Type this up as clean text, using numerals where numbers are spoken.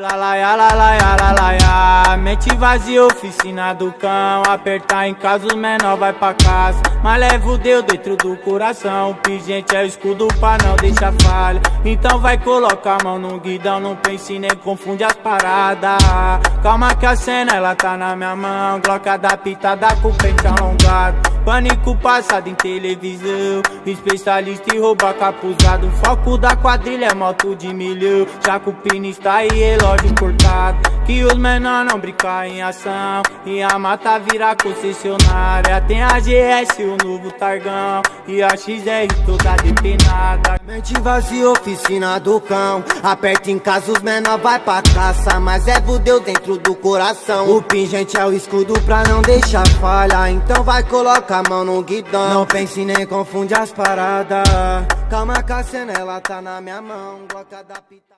Lalaiá, mente vazia, oficina do cão. Apertar em casa, os menor vai pra casa. Mas levo Deus dentro do coração. O pingente é o escudo pra não deixar falha. Então vai colocar a mão no guidão. Não pense nem confunde as paradas. Calma que a cena ela tá na minha mão. Glock adaptada com o pente alongado. Pânico passado em televisão. Especialista em roubar capuzado. O foco da quadrilha é moto de milhão. Jacupinista e relógio cortado. Que os menor não brincar em ação. E a mata vira concessionária. Tem a GS, o novo Targão. E a XR toda depenada. Mente vazia, oficina do cão. Aperta em casa, os menor vai pra caça. Mas é Deus dentro do coração. O pingente é o escudo pra não deixar falha. Então vai colocar a mão no guidão. Não pense nem confunde as paradas. Calma que a cena ela tá na minha mão. Glock adaptada.